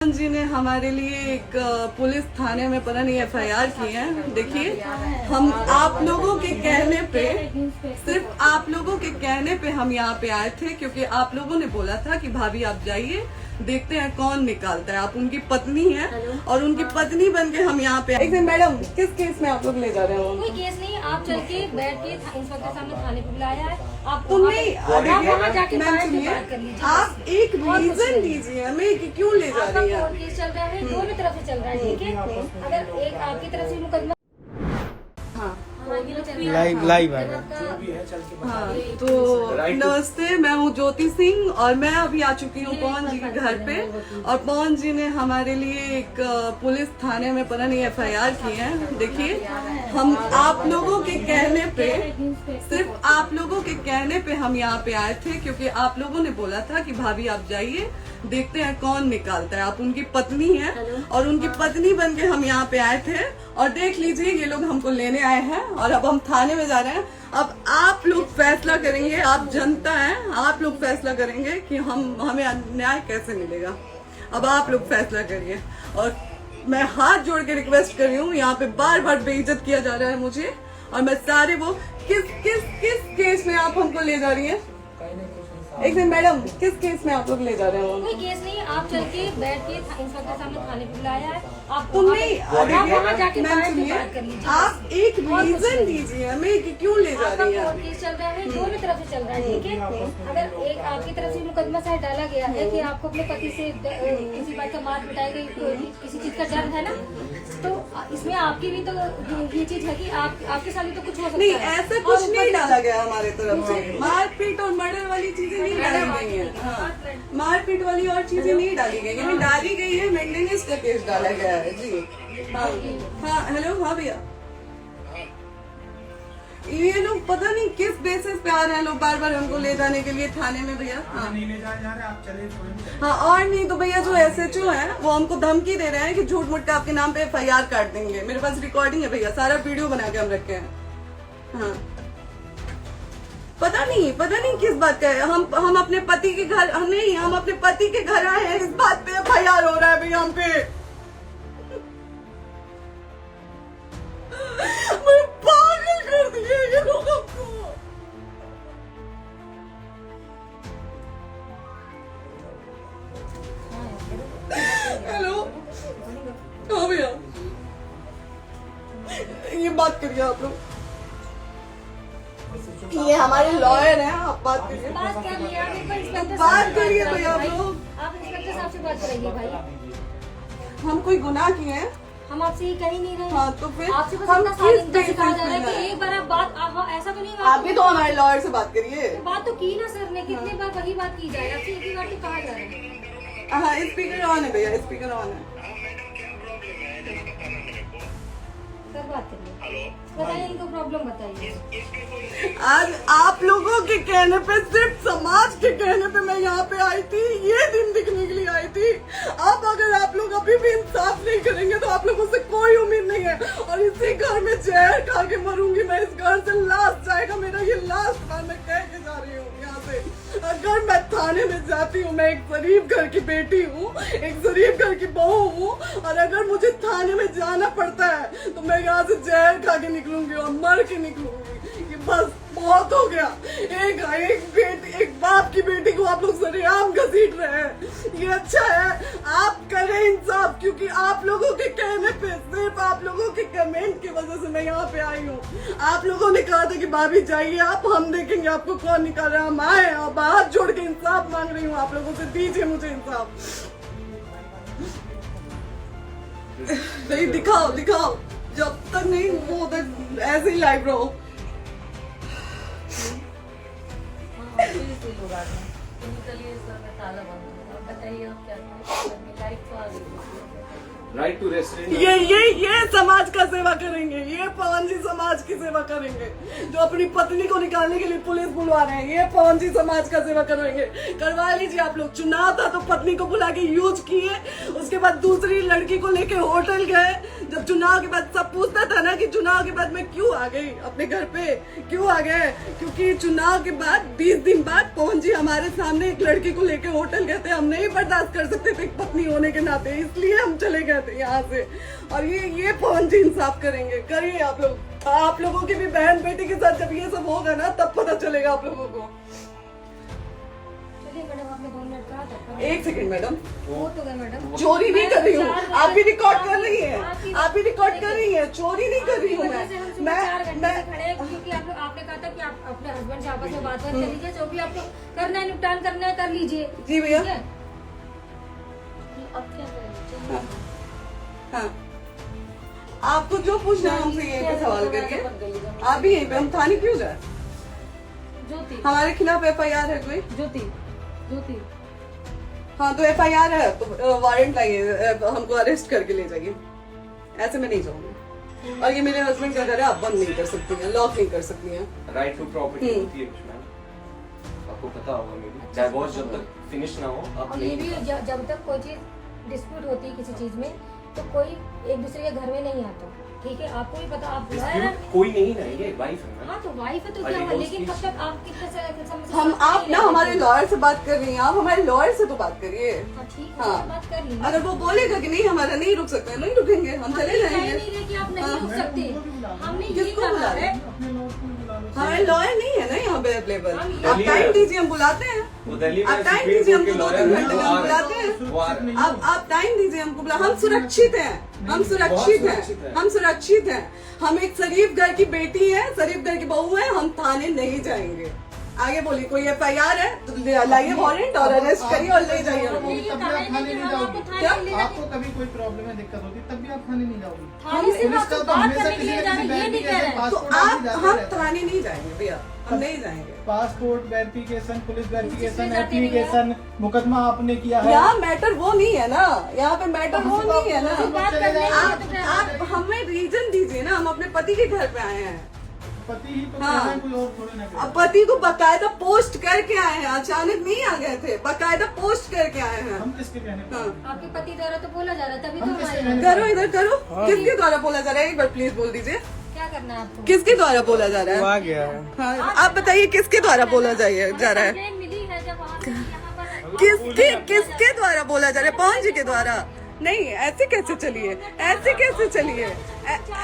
जी ने हमारे लिए एक पुलिस थाने में पता नहीं FIR की है। देखिए, हम आप लोगों के कहने पे, सिर्फ आप लोगों के कहने पे हम यहाँ पे आए थे, क्योंकि आप लोगों ने बोला था कि भाभी आप जाइए, देखते हैं कौन निकालता है। आप उनकी पत्नी हैं और उनकी पत्नी बन के हम यहाँ पे। एक दिन मैडम, किस केस में आप लोग ले जा रहे हो? कोई केस नहीं, आप चल के बैठ के इंस्पेक्टर साहब ने थाने पे बुलाया है। आप तुम नहीं, वहाँ जाके मैम बात सुनिए, कर लीजिए। आप एक रीजन दीजिए हमें कि क्यों ले जा रही आपका है। कोर्ट केस चल रहा है, दोनों तरफ से चल रहा है, ठीक है। अगर एक आपकी तरफ से मुकदमा लाइव है। हाँ, तो नमस्ते, मैं हूँ ज्योति सिंह और मैं अभी आ चुकी हूँ पवन जी के घर पे। और पवन जी ने हमारे लिए एक पुलिस थाने में पता नहीं FIR की है। देखिए, हम आप लोगों के कहने पे, सिर्फ आप लोगों के कहने पे हम यहाँ पे आए थे, क्योंकि आप लोगों ने बोला था कि भाभी आप जाइए, देखते हैं कौन निकालता है। आप उनकी पत्नी हैं और उनकी पत्नी बन के हम यहाँ पे आए थे। और देख लीजिए, ये लोग हमको लेने आए हैं और अब हम थाने में जा रहे हैं। अब आप लोग फैसला करेंगे, आप जनता हैं, आप लोग फैसला करेंगे कि हमें न्याय कैसे मिलेगा। अब आप लोग फैसला करिए। और मैं हाथ जोड़ के रिक्वेस्ट कर रही हूँ, यहाँ पे बार बार बेइज्जत किया जा रहा है मुझे। और मैं सारे वो किस केस में आप हमको ले जा रही हैं? एक दिन मैडम, किस केस में आप लोग ले जा रहे हो? कोई केस नहीं, आप चल के बैठ के इंस्पेक्टर साहब ने थाने पे बुलाया है। आप तुम नहीं, वहाँ जाके मैम बात सुनिए, कर लीजिए। आप एक रीजन दीजिए हमें कि क्यों ले जा आपका रही है। कोर्ट केस चल रहा है, दोनों तरफ से चल रहा है, ठीक है। अगर एक आपकी तरफ से मुकदमा शायद डाला गया है कि आपको अपने पति से किसी बात का मार पिटाई गई, किसी चीज का डर है ना, तो इसमें आपकी भी तो ये चीज है कि आपके साथ भी तो कुछ हो सकता नहीं, है। ऐसा कुछ नहीं डाला गया हमारे तरफ से। मारपीट और मर्डर वाली चीजें नहीं डाली गई है। हाँ, मारपीट वाली और चीजें नहीं डाली गई है। डाली गई है मेंटेनेंस का केस डाला गया है जी। हाँ, हेलो, हाँ भैया, ये लोग पता नहीं किस बेसिस पे आ रहे हैं, लोग बार बार हमको ले जाने के लिए थाने में भैया। हाँ, नहीं ले जा रहे, आप चले। हाँ, और नहीं तो भैया जो SHO है वो हमको धमकी दे रहे हैं कि झूठ मूठ का आपके नाम पे FIR काट देंगे। मेरे पास रिकॉर्डिंग है भैया, सारा वीडियो बना के हम रखे हैं। हाँ, पता नहीं किस बात का है। हम अपने पति के घर, हम अपने पति के घर आए हैं, इस बात पे FIR हो रहा है भैया हम पे। मैं पागल कर दिए ये लोग हमको। हेलो, हाँ भैया, ये बात करिए आप लोग। ये हमारे लॉयर हैं, आप बात करिए। बात कर लिया, आप एक बार इंस्पेक्टर बात साहब से करिए बात भैया आप करिए। लोग। आप इंस्पेक्टर साहब से बात कराइए भाई। हम कोई गुनाह किए हैं? हम आपसे ये कह ही नहीं रहे। हाँ, तो फिर आपसे बस हम इतना किस सारी बेसिस कहा जा रहा है पे कि हैं? एक बार आप बात ऐसा तो नहीं आप भी तो हमारे लॉयर से बात करिए। बात तो की ना सर ने, कितने बार वही बात की जाए, आपसे एक ही बार तो कहा जा रहा है। हाँ, स्पीकर ऑन है भैया, स्पीकर ऑन है। सर बात करिए, बताइए इनको प्रॉब्लम बताइए। आज आप लोगों के कहने पे, सिर्फ समाज के कहने पे मैं यहाँ पे आई थी, ये दिन दिखने के लिए आई थी। अब अगर आप लोग अभी भी इंसाफ नहीं करेंगे तो आप लोगों से कोई उम्मीद नहीं है। और इसी घर में जहर खा के मरूंगी मैं। इस घर से लास्ट जाएगा मेरा, ये लास्ट बार मैं कह के जा रही हूँ यहाँ से। अगर मैं थाने में जाती हूँ, मैं एक गरीब घर की बेटी हूँ, एक गरीब घर की बहू हूँ, और अगर मुझे थाने में जाना पड़ता है तो मैं यहाँ से जहर खा के निकलूंगी और मर के निकलूंगी। ये बस बहुत हो गया। एक बाप की बेटी को आप लोग सरेआम घसीट रहे हैं, ये अच्छा है? आप करें इंसाफ, क्योंकि आप लोगों के कहने पे, सिर्फ आप लोगों के कमेंट की वजह से मैं यहाँ पे आई हूँ। आप लोगों ने कहा था कि भाभी जाइए आप, हम देखेंगे आपको कौन निकाल रहा है। हम आए और हाथ जोड़ के इंसाफ मांग रही हूँ आप लोगों से, दीजिए मुझे इंसाफ। नहीं, दिखाओ, जब तक नहीं वो तक ऐसे ही लाइव रहो। Right to restaurant. ये समाज का सेवा करेंगे, ये पवन जी समाज की सेवा करेंगे। जो अपनी पत्नी को निकालने के लिए पुलिस बुलवा रहे हैं, ये पवन जी समाज का सेवा करेंगे। करवा लीजिए आप लोग। चुनाव था तो पत्नी को बुला के यूज किए, उसके बाद दूसरी लड़की को लेके होटल गए। जब चुनाव के बाद सब पूछता था ना कि चुनाव के बाद मैं क्यों आ गई अपने घर पे, क्यों आ गए, क्योंकि चुनाव के बाद 20 दिन बाद पवन जी हमारे सामने एक लड़की को लेकर होटल गए थे। हम नहीं बर्दाश्त कर सकते थे पत्नी होने के नाते, इसलिए हम चले गए थे यहाँ से। और ये पवन जी इंसाफ करेंगे, करिए आप लोग। आप लोगों की भी बहन बेटी के साथ जब ये सब होगा ना तब पता चलेगा आप लोगों को। चलिए मैडम, आपने 2 मिनट कहा था। 1 सेकंड मैडम, वो तो गए मैडम। चोरी नहीं कर रही हूँ, आप भी रिकॉर्ड कर रही हैं, आप भी रिकॉर्ड कर रही हैं, चोरी नहीं कर रही हूँ मैं। 4 घंटे से खड़े हैं क्योंकि आपने कहा था कि आप अपने हस्बैंड से आपस में बात कर लीजिए, जो भी आपको करना है निपटान करना है कर लीजिए। जी भैया। ठीक है? अब क्या करें? हाँ, आपको जो पूछना है हमसे यहीं पे सवाल करिए। आप भी यहीं पे, हम थाने क्यों जाए? ज्योति, हमारे खिलाफ FIR है कोई? ज्योति हाँ तो FIR है तो वारंट लाइए, हमको अरेस्ट करके ले जाइए। ऐसे मैं नहीं जाऊंगी। और ये मेरे हस्बैंड का घर है, आप बंद नहीं कर सकती हैं, लॉक नहीं कर सकती हैं। राइट टू प्रॉपर्टी होती है मैम, आपको पता होगा। मे बी डाइवोर्स जब तक फिनिश ना हो आप और ये भी जब तक कोई चीज डिस्प्यूट होती है किसी चीज में तो कोई एक दूसरे के घर में नहीं आता, ठीक है? आपको भी पता, आप लॉयर हैं। कोई नहीं ना, ये वाइफ है ना। हाँ तो वाइफ है तो क्या हुआ, लेकिन कब तक आप कितने समय से हम आप ना हमारे लॉयर से बात कर रही हैं, आप हमारे लॉयर से तो बात करिए। हाँ, ठीक है, हाँ। बात कर लीजिए। अगर वो बोलेगा कि नहीं हमारा नहीं रुक सकते, नहीं रुकेंगे, हम चले जाएंगे। नहीं रहे कि आप नहीं रुक सकते, हमने ये किसको कहा बुला है। रहे? अपने लोग को बुला लो। हमारे लॉयर नहीं है ना यहाँ पे अवेलेबल। हम आप दिल्ली टाइम में- दीजिए, हम बुलाते हैं। वो दिल्ली में आप टाइम सुप्रीम दीजिए, कोर्ट के हमको 2 लॉयर घंटे में हम बुलाते हैं। वो आ रहे हैं। आप टाइम दीजिए हमको बुला, हम सुरक्षित हैं, हम सुरक्षित सुरक्षित हैं, है। हम सुरक्षित हैं। हम एक शरीफ घर की बेटी है, शरीफ घर की बहू है, हम थाने नहीं जाएंगे। आगे बोलिए, कोई FIR है तो लाइए वारंट और अरेस्ट करिए और ले जाइए हमको। तब भी आप थाने नहीं जाओगे। क्या? आपको कभी कोई प्रॉब्लम है, दिक्कत होती तब भी आप थाने नहीं जाओगे। थाने से पुलिस आप का तो बात हमेशा करने के किसी लिए न जा किसी रहे हैं, ये नहीं कह रहे हैं। तो पासपोर्ट आप ऑफिस जाते हम रहते हैं। थाने नहीं जाएंगे भैया, हम नहीं जाएंगे। पासपोर्ट वेरिफिकेशन, पुलिस वेरिफिकेशन, इसमें जाते नहीं है। एप्लीकेशन, मुकदमा आपने किया है। यहाँ मैटर वो नहीं है ना, यहाँ पे मैटर वो नहीं है ना। बात करने के लिए आप हमें रीजन दीजिए ना, हम अपने पति के घर पे आए हैं। पति ही तो हाँ। कह रहे हैं, कोई और थोड़ी ना कह रहे हैं। अब पति को बकायदा पोस्ट करके आए हैं, अचानक नहीं आ गए थे, बकायदा पोस्ट करके आए हैं। हम किसके कहने पर? हाँ। आपके पति द्वारा तो बोला जा रहा है, तभी तो हम किसके हमारे कहने करो इधर करो, किसके द्वारा बोला जा रहा है? एक बार प्लीज बोल दीजिए, क्या करना है आपको? किसके द्वारा बोला जा वो रहा आ है? गया है। हाँ, आप बताइए किसके द्वारा बोला जा रहा है? कंप्लेन मिली है जब वहाँ से यहाँ पर किसके द्वारा बोला जा रहा है? पवन जी के द्वारा? नहीं, ऐसे कैसे चलिए, ऐसे कैसे चलिए,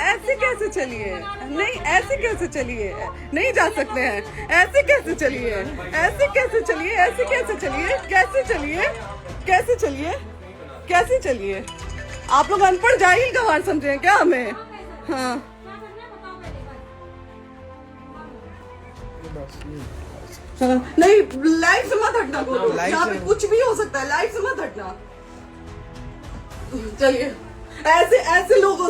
ऐसे कैसे चलिए, नहीं ऐसे कैसे चलिए, नहीं जा सकते हैं, ऐसे कैसे चलिए, ऐसे कैसे चलिए, ऐसे कैसे चलिए, कैसे चलिए, कैसे चलिए, कैसे चलिए? आप लोग अनपढ़ जाहिल गंवार समझे हैं क्या हमें? हाँ, हाँ, नहीं लाइफ से मत हटना बोलो, यहाँ पे कुछ भी हो सकता है, लाइफ से मत हटना। चलिए, ऐसे लोगों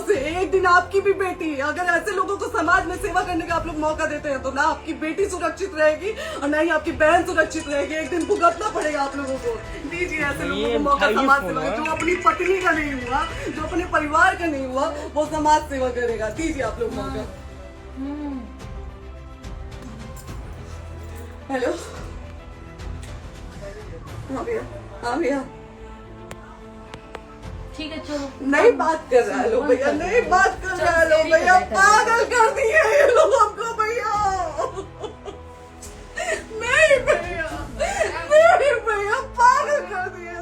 से एक दिन आपकी भी बेटी, अगर ऐसे लोगों को समाज में सेवा करने का आप लोग मौका देते हैं तो ना आपकी बेटी सुरक्षित रहेगी और ना ही आपकी बहन सुरक्षित रहेगी। एक दिन भुगतना पड़ेगा आप लोगों को। दीजिए ऐसे लोगों को मौका समाज सेवा का, जो अपनी पत्नी का नहीं हुआ, जो अपने परिवार का नहीं हुआ, वो समाज सेवा करेगा। दीजिए आप लोग मौका। हेलो, हाँ भैया, हाँ भैया, ठीक है चलो। नहीं बात कर रहा है लोग भैया, नहीं बात कर रहा है लोग भैया, पागल कर दिए ये लोग हमको भैया। नहीं भैया, नहीं भैया, पागल कर दिए,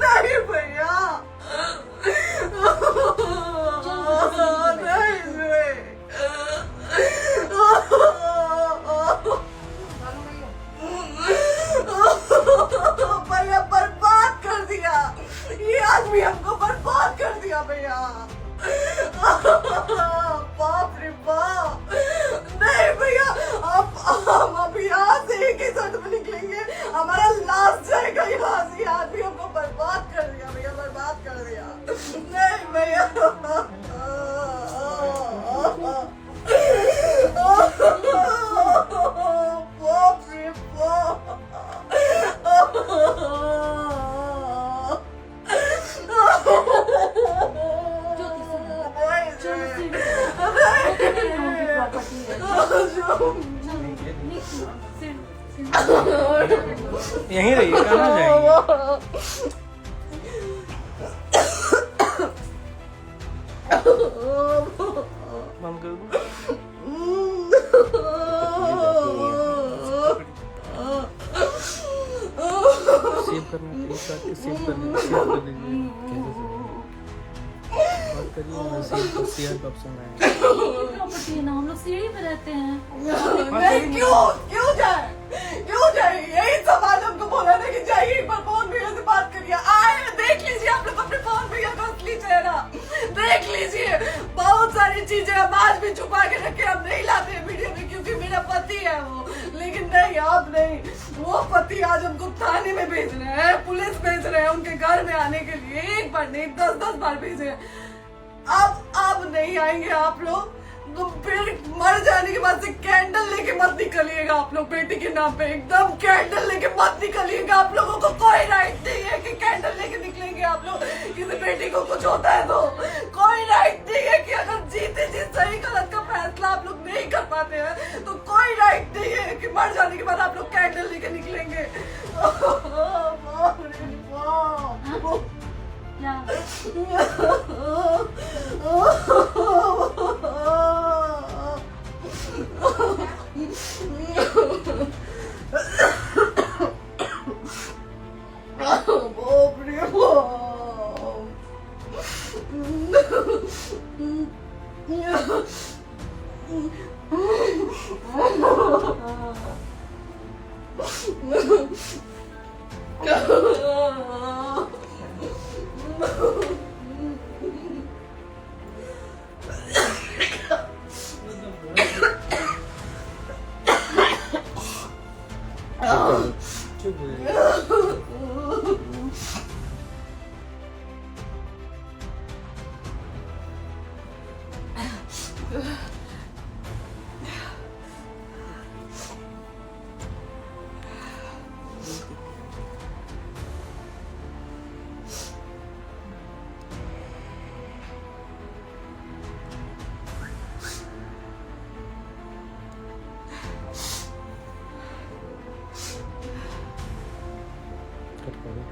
नहीं भैया, भैया बर्बाद कर दिया ये आदमी, हमको बर्बाद कर दिया भैया। बाप रे बाप, नहीं भैया, हम अभी यहाँ से एक ही साथ में निकलेंगे, हमारा लास्ट जाएगा यहाँ से। ये आदमी हमको बर्बाद कर दिया भैया, बर्बाद कर दिया। नहीं भैया, बाप रे बाप, यहीं रहिए, कहाँ जाएंगे? बंद कर दो। सेव करना, सेव कर दीजिए। बात करिए ना, सेव शेयर का ऑप्शन है। प्रॉपर्टी है ना, हम लोग सीढ़ी पे रहते हैं। नहीं, क्यों जाए? यही सवाल हमको बोला था कि जाइए एक बार फोन भैया से बात करिए। आए, देख लीजिए आप लोग अपने फोन भैया का असली चेहरा, देख लीजिए। बहुत सारी चीजें हम आज भी छुपा के रखे, हम नहीं लाते हैं वीडियो में क्योंकि मेरा पति है वो। लेकिन नहीं, अब नहीं, वो पति आज हमको थाने में भेज रहे हैं, पुलिस भेज रहे हैं उनके घर में आने के लिए। एक बार नहीं, 10 बार भेजे। अब नहीं आएंगे आप लोग, तो फिर मर जाने के बाद से कैंडल लेके मत निकलिएगा आप लोग बेटी के नाम पे। एकदम कैंडल लेके मत निकलिएगा। आप लोगों को कोई राइट नहीं है कि कैंडल लेके निकलेंगे आप लोग। किसी बेटी को कुछ होता है तो कोई राइट नहीं है कि अगर जीते जी सही गलत का फैसला आप लोग नहीं कर पाते हैं तो कोई राइट नहीं है कि मर जाने के बाद आप लोग कैंडल लेके निकलेंगे। क्या? चुप हो जाइए। कट करो।